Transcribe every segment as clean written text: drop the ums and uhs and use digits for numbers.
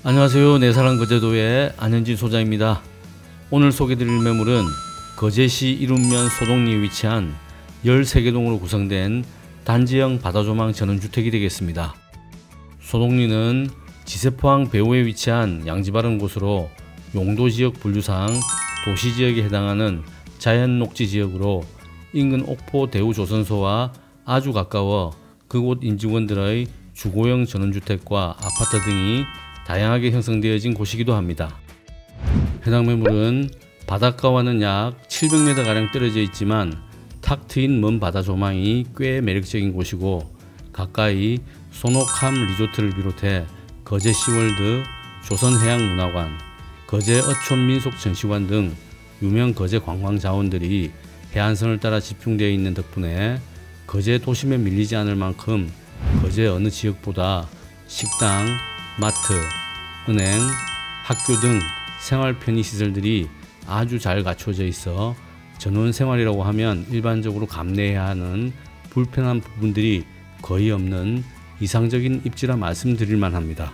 안녕하세요. 내사랑 거제도의 안현진 소장입니다. 오늘 소개드릴 매물은 거제시 이룸면 소동리에 위치한 13개 동으로 구성된 단지형 바다조망 전원주택이 되겠습니다. 소동리는 지세포항 배후에 위치한 양지바른 곳으로 용도지역 분류상 도시지역에 해당하는 자연녹지지역으로 인근 옥포 대우조선소와 아주 가까워 그곳 인직원들의 주거용 전원주택과 아파트 등이 다양하게 형성되어진 곳이기도 합니다. 해당 매물은 바닷가와는 약 700m가량 떨어져 있지만 탁 트인 먼 바다 조망이 꽤 매력적인 곳이고, 가까이 소노캄 리조트를 비롯해 거제시월드, 조선해양문화관, 거제 어촌민속전시관 등 유명 거제 관광자원들이 해안선을 따라 집중되어 있는 덕분에 거제 도심에 밀리지 않을 만큼 거제 어느 지역보다 식당, 마트, 은행, 학교 등 생활 편의시설들이 아주 잘 갖춰져 있어 전원생활이라고 하면 일반적으로 감내해야 하는 불편한 부분들이 거의 없는 이상적인 입지라 말씀드릴만 합니다.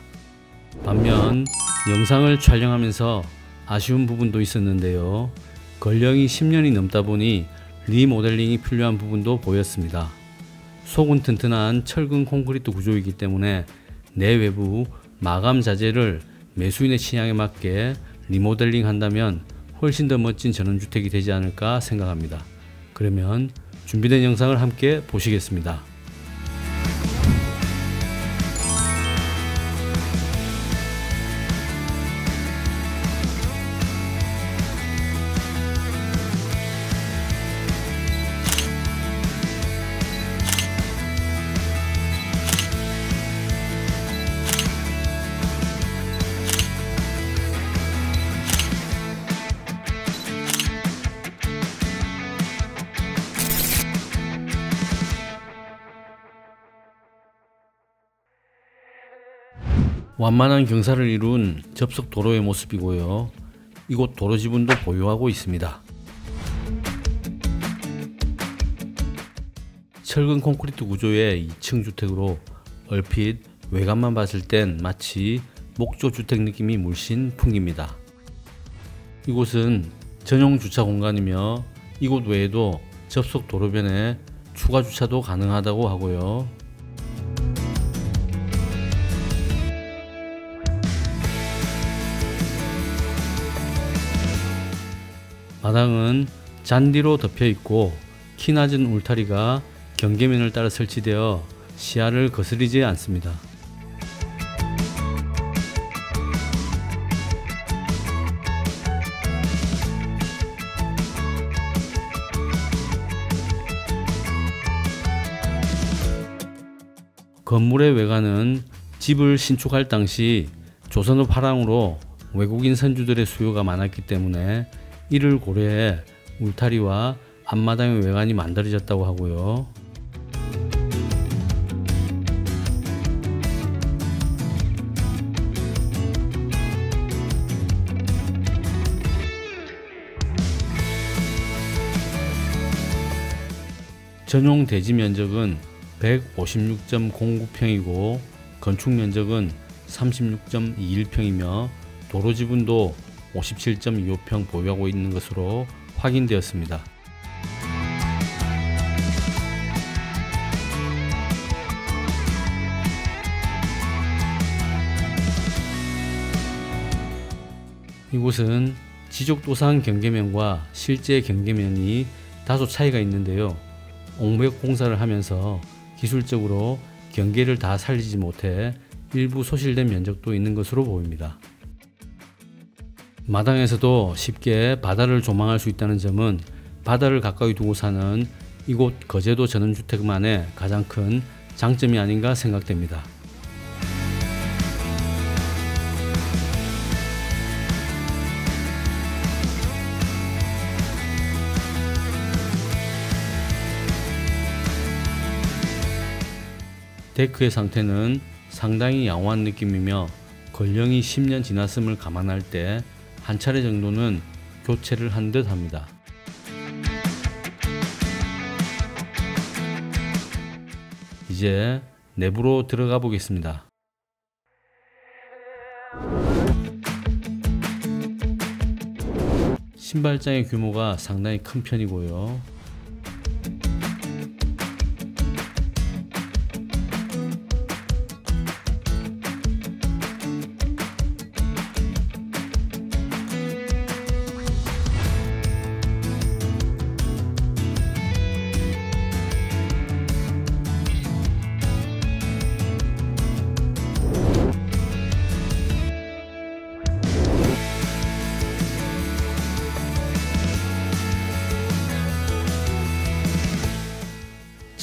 반면 영상을 촬영하면서 아쉬운 부분도 있었는데요. 건령이 10년이 넘다 보니 리모델링이 필요한 부분도 보였습니다. 속은 튼튼한 철근 콘크리트 구조이기 때문에 내외부 마감 자재를 매수인의 취향에 맞게 리모델링 한다면 훨씬 더 멋진 전원주택이 되지 않을까 생각합니다. 그러면 준비된 영상을 함께 보시겠습니다. 완만한 경사를 이룬 접속 도로의 모습이고요. 이곳 도로 지분도 보유하고 있습니다. 철근 콘크리트 구조의 2층 주택으로 얼핏 외관만 봤을 땐 마치 목조 주택 느낌이 물씬 풍깁니다. 이곳은 전용 주차 공간이며 이곳 외에도 접속 도로변에 추가 주차도 가능하다고 하고요. 마당은 잔디로 덮여 있고 키 낮은 울타리가 경계면을 따라 설치되어 시야를 거스르지 않습니다. 건물의 외관은 집을 신축할 당시 조선업 화랑으로 외국인 선주들의 수요가 많았기 때문에 이를 고려해 울타리와 앞마당의 외관이 만들어졌다고 하고요. 전용 대지 면적은 156.09평이고 건축 면적은 36.21평이며 도로 지분도 57.25평 보유하고 있는 것으로 확인되었습니다. 이곳은 지적도상 경계면과 실제 경계면이 다소 차이가 있는데요. 옹벽 공사를 하면서 기술적으로 경계를 다 살리지 못해 일부 소실된 면적도 있는 것으로 보입니다. 마당에서도 쉽게 바다를 조망할 수 있다는 점은 바다를 가까이 두고 사는 이곳 거제도 전원주택만의 가장 큰 장점이 아닌가 생각됩니다. 데크의 상태는 상당히 양호한 느낌이며 건령이 10년 지났음을 감안할 때 한 차례 정도는 교체를 한 듯 합니다. 이제 내부로 들어가 보겠습니다. 신발장의 규모가 상당히 큰 편이고요.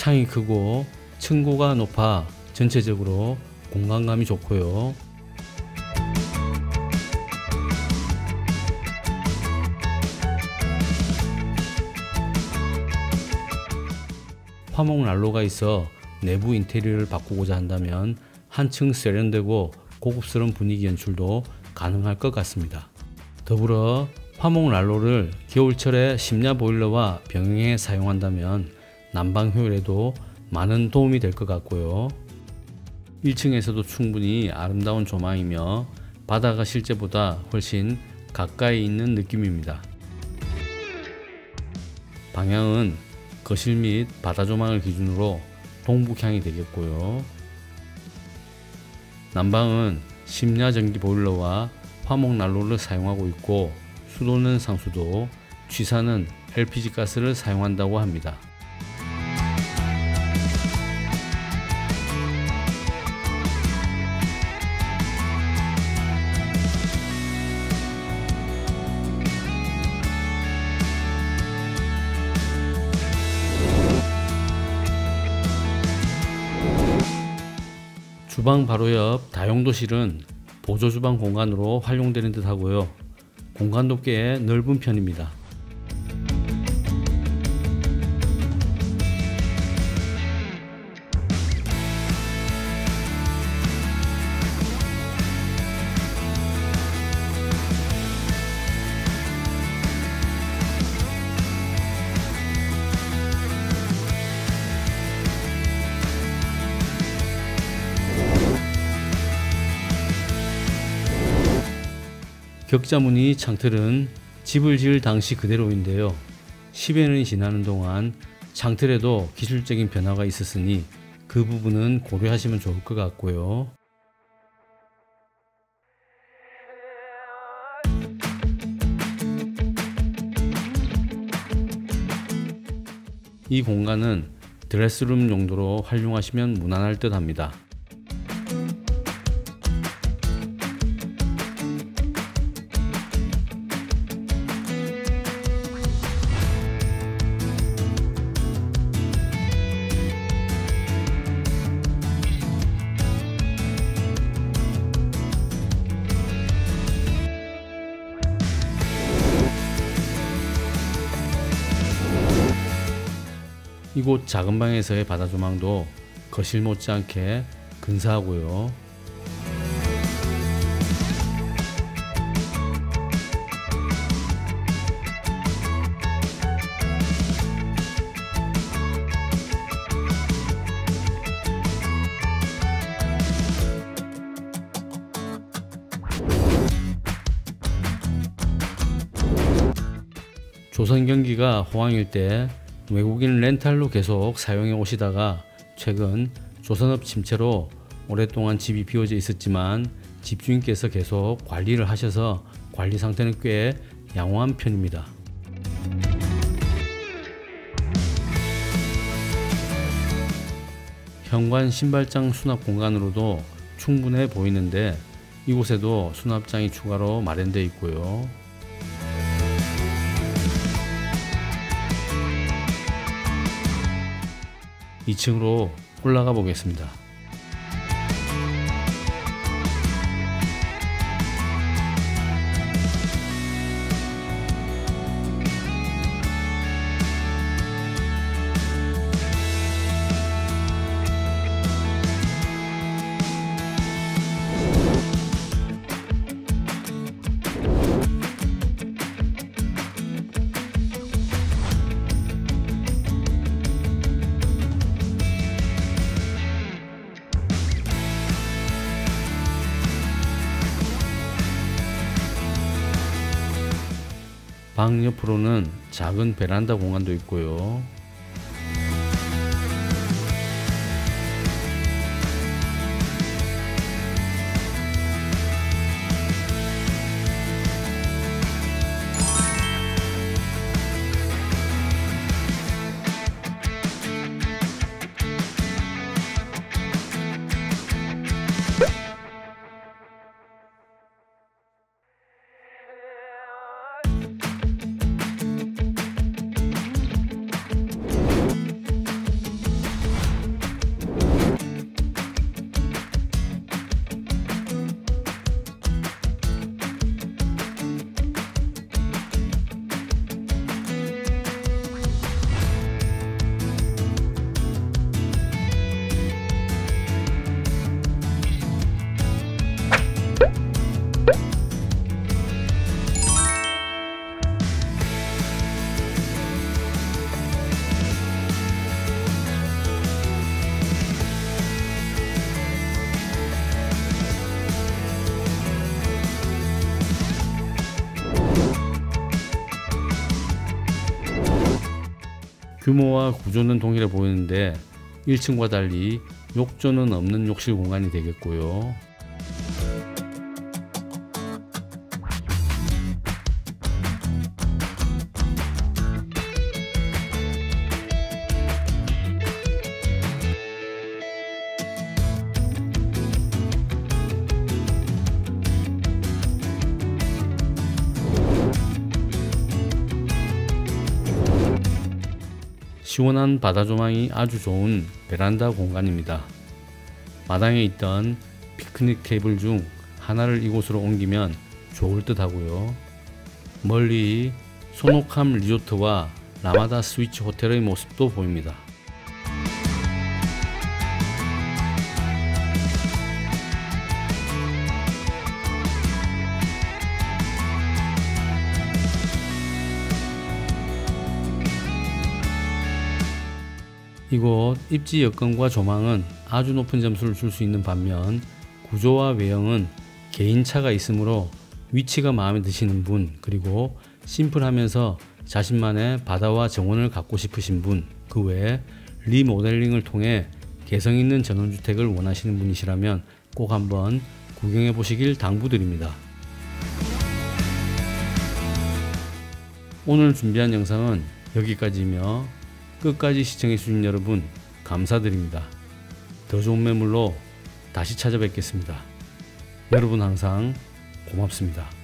창이 크고 층고가 높아 전체적으로 공간감이 좋고요. 화목 난로가 있어 내부 인테리어를 바꾸고자 한다면 한층 세련되고 고급스러운 분위기 연출도 가능할 것 같습니다. 더불어 화목 난로를 겨울철에 심야 보일러와 병행해 사용한다면 난방 효율에도 많은 도움이 될 것 같고요. 1층에서도 충분히 아름다운 조망이며 바다가 실제보다 훨씬 가까이 있는 느낌입니다. 방향은 거실 및 바다 조망을 기준으로 동북향이 되겠고요. 난방은 심야 전기 보일러와 화목 난로를 사용하고 있고 수도는 상수도, 취사는 LPG 가스를 사용한다고 합니다. 주방 바로 옆 다용도실은 보조주방 공간으로 활용되는 듯 하고요. 공간도 꽤 넓은 편입니다. 격자무늬 창틀은 집을 지을 당시 그대로인데요. 10여 년이 지나는 동안 창틀에도 기술적인 변화가 있었으니 그 부분은 고려하시면 좋을 것 같고요. 이 공간은 드레스룸 용도로 활용하시면 무난할 듯 합니다. 이곳 작은 방에서의 바다 조망도 거실 못지않게 근사하고요. 조선 경기가 호황일 때 외국인 렌탈로 계속 사용해 오시다가 최근 조선업 침체로 오랫동안 집이 비워져 있었지만 집주인께서 계속 관리를 하셔서 관리 상태는 꽤 양호한 편입니다. 현관 신발장 수납 공간으로도 충분해 보이는데 이곳에도 수납장이 추가로 마련되어 있고요. 2층으로 올라가 보겠습니다. 방 옆으로는 작은 베란다 공간도 있고요. 규모와 구조는 동일해 보이는데 1층과 달리 욕조는 없는 욕실 공간이 되겠고요. 시원한 바다 조망이 아주 좋은 베란다 공간입니다. 마당에 있던 피크닉 테이블 중 하나를 이곳으로 옮기면 좋을 듯 하고요. 멀리 소노캄 리조트와 라마다 스위치 호텔의 모습도 보입니다. 이곳 입지 여건과 조망은 아주 높은 점수를 줄 수 있는 반면 구조와 외형은 개인차가 있으므로 위치가 마음에 드시는 분, 그리고 심플하면서 자신만의 바다와 정원을 갖고 싶으신 분, 그 외에 리모델링을 통해 개성있는 전원주택을 원하시는 분이시라면 꼭 한번 구경해 보시길 당부드립니다. 오늘 준비한 영상은 여기까지이며 끝까지 시청해 주신 여러분 감사드립니다. 더 좋은 매물로 다시 찾아뵙겠습니다. 여러분 항상 고맙습니다.